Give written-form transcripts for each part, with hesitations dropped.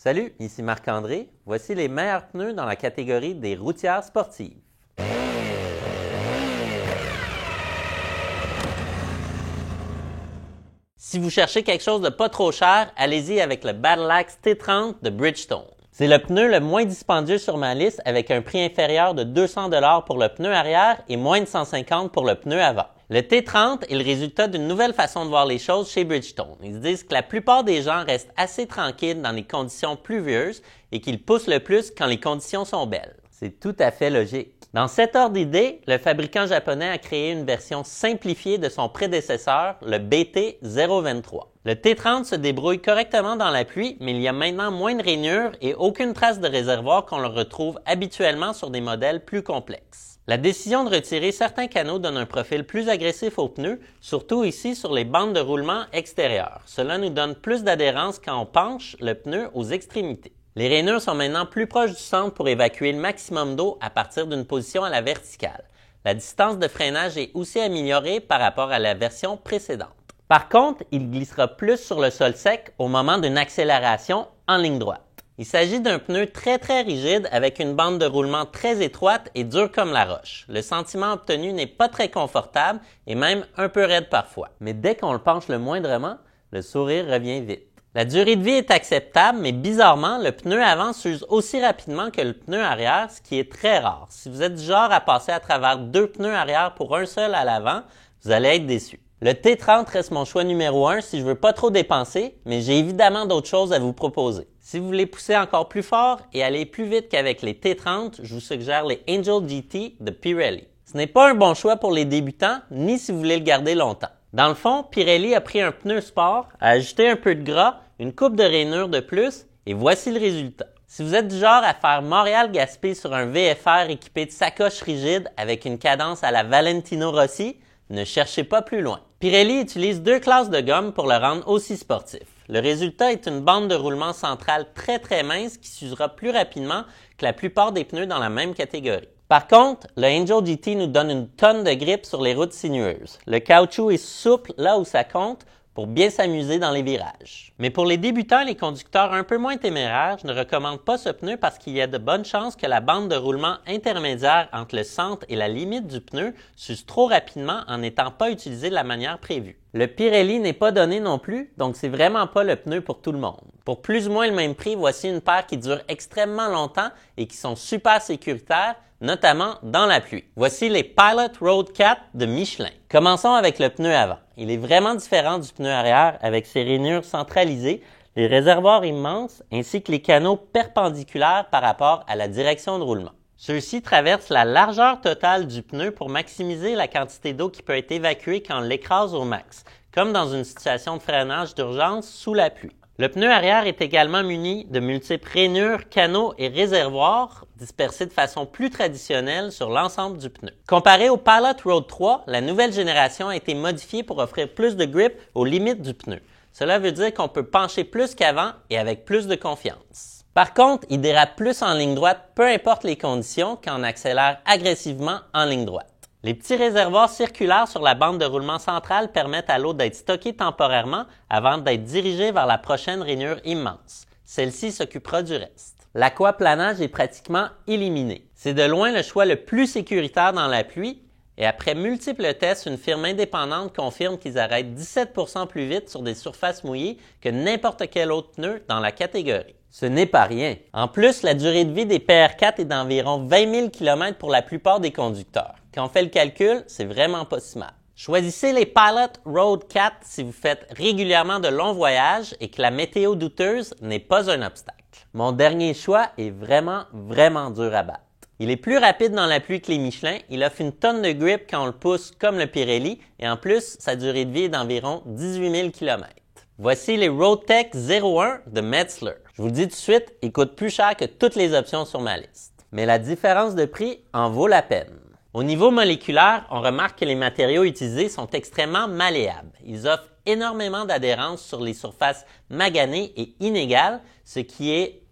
Salut, ici Marc-André. Voici les meilleurs pneus dans la catégorie des routières sportives. Si vous cherchez quelque chose de pas trop cher, allez-y avec le Battle Axe T30 de Bridgestone. C'est le pneu le moins dispendieux sur ma liste avec un prix inférieur de 200 $ pour le pneu arrière et moins de 150 $ pour le pneu avant. Le T30 est le résultat d'une nouvelle façon de voir les choses chez Bridgestone. Ils se disent que la plupart des gens restent assez tranquilles dans les conditions pluvieuses et qu'ils poussent le plus quand les conditions sont belles. C'est tout à fait logique. Dans cet ordre d'idée, le fabricant japonais a créé une version simplifiée de son prédécesseur, le BT023. Le T30 se débrouille correctement dans la pluie, mais il y a maintenant moins de rainures et aucune trace de réservoir qu'on le retrouve habituellement sur des modèles plus complexes. La décision de retirer certains canaux donne un profil plus agressif aux pneus, surtout ici sur les bandes de roulement extérieures. Cela nous donne plus d'adhérence quand on penche le pneu aux extrémités. Les rainures sont maintenant plus proches du centre pour évacuer le maximum d'eau à partir d'une position à la verticale. La distance de freinage est aussi améliorée par rapport à la version précédente. Par contre, il glissera plus sur le sol sec au moment d'une accélération en ligne droite. Il s'agit d'un pneu très rigide avec une bande de roulement très étroite et dure comme la roche. Le sentiment obtenu n'est pas très confortable et même un peu raide parfois. Mais dès qu'on le penche le moindrement, le sourire revient vite. La durée de vie est acceptable, mais bizarrement, le pneu avant s'use aussi rapidement que le pneu arrière, ce qui est très rare. Si vous êtes du genre à passer à travers deux pneus arrière pour un seul à l'avant, vous allez être déçu. Le T30 reste mon choix numéro 1 si je veux pas trop dépenser, mais j'ai évidemment d'autres choses à vous proposer. Si vous voulez pousser encore plus fort et aller plus vite qu'avec les T30, je vous suggère les Angel GT de Pirelli. Ce n'est pas un bon choix pour les débutants, ni si vous voulez le garder longtemps. Dans le fond, Pirelli a pris un pneu sport, a ajouté un peu de gras, une coupe de rainure de plus, et voici le résultat. Si vous êtes du genre à faire Montréal-Gaspé sur un VFR équipé de sacoches rigides avec une cadence à la Valentino Rossi, ne cherchez pas plus loin. Pirelli utilise deux classes de gomme pour le rendre aussi sportif. Le résultat est une bande de roulement centrale très mince qui s'usera plus rapidement que la plupart des pneus dans la même catégorie. Par contre, le Angel GT nous donne une tonne de grip sur les routes sinueuses. Le caoutchouc est souple là où ça compte pour bien s'amuser dans les virages. Mais pour les débutants et les conducteurs un peu moins téméraires, je ne recommande pas ce pneu parce qu'il y a de bonnes chances que la bande de roulement intermédiaire entre le centre et la limite du pneu s'use trop rapidement en n'étant pas utilisé de la manière prévue. Le Pirelli n'est pas donné non plus, donc c'est vraiment pas le pneu pour tout le monde. Pour plus ou moins le même prix, voici une paire qui dure extrêmement longtemps et qui sont super sécuritaires, notamment dans la pluie. Voici les Pilot Road 4 de Michelin. Commençons avec le pneu avant. Il est vraiment différent du pneu arrière avec ses rainures centralisées, les réservoirs immenses ainsi que les canaux perpendiculaires par rapport à la direction de roulement. Ceux-ci traversent la largeur totale du pneu pour maximiser la quantité d'eau qui peut être évacuée quand on l'écrase au max, comme dans une situation de freinage d'urgence sous la pluie. Le pneu arrière est également muni de multiples rainures, canaux et réservoirs dispersés de façon plus traditionnelle sur l'ensemble du pneu. Comparé au Pilot Road 3, la nouvelle génération a été modifiée pour offrir plus de grip aux limites du pneu. Cela veut dire qu'on peut pencher plus qu'avant et avec plus de confiance. Par contre, il dérape plus en ligne droite, peu importe les conditions, quand on accélère agressivement en ligne droite. Les petits réservoirs circulaires sur la bande de roulement centrale permettent à l'eau d'être stockée temporairement avant d'être dirigée vers la prochaine rainure immense. Celle-ci s'occupera du reste. L'aquaplanage est pratiquement éliminé. C'est de loin le choix le plus sécuritaire dans la pluie et après multiples tests, une firme indépendante confirme qu'ils arrêtent 17% plus vite sur des surfaces mouillées que n'importe quel autre pneu dans la catégorie. Ce n'est pas rien. En plus, la durée de vie des PR4 est d'environ 20 000 km pour la plupart des conducteurs. Quand on fait le calcul, c'est vraiment pas si mal. Choisissez les Pilot Road 4 si vous faites régulièrement de longs voyages et que la météo douteuse n'est pas un obstacle. Mon dernier choix est vraiment dur à battre. Il est plus rapide dans la pluie que les Michelin, il offre une tonne de grip quand on le pousse comme le Pirelli et en plus, sa durée de vie est d'environ 18 000 km. Voici les Roadtech 01 de Metzeler. Je vous le dis tout de suite, ils coûtent plus cher que toutes les options sur ma liste. Mais la différence de prix en vaut la peine. Au niveau moléculaire, on remarque que les matériaux utilisés sont extrêmement malléables. Ils offrent énormément d'adhérence sur les surfaces maganées et inégales, ce qui est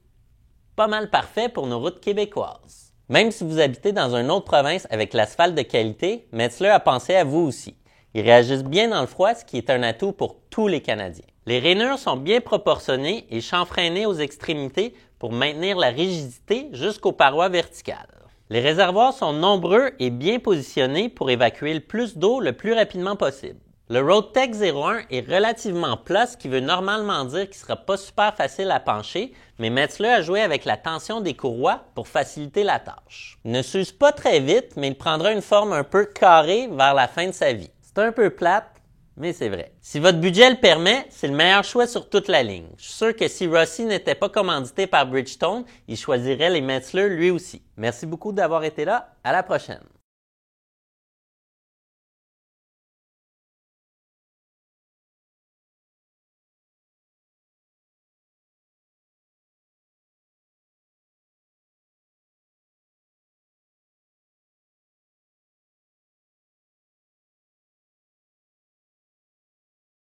pas mal parfait pour nos routes québécoises. Même si vous habitez dans une autre province avec l'asphalte de qualité, Metzeler a pensé à vous aussi. Ils réagissent bien dans le froid, ce qui est un atout pour tous les Canadiens. Les rainures sont bien proportionnées et chanfreinées aux extrémités pour maintenir la rigidité jusqu'aux parois verticales. Les réservoirs sont nombreux et bien positionnés pour évacuer le plus d'eau le plus rapidement possible. Le Roadtech 01 est relativement plat, ce qui veut normalement dire qu'il ne sera pas super facile à pencher, mais mettez-le à jouer avec la tension des courroies pour faciliter la tâche. Il ne s'use pas très vite, mais il prendra une forme un peu carrée vers la fin de sa vie. C'est un peu plate, mais c'est vrai. Si votre budget le permet, c'est le meilleur choix sur toute la ligne. Je suis sûr que si Rossi n'était pas commandité par Bridgestone, il choisirait les Metzler lui aussi. Merci beaucoup d'avoir été là. À la prochaine.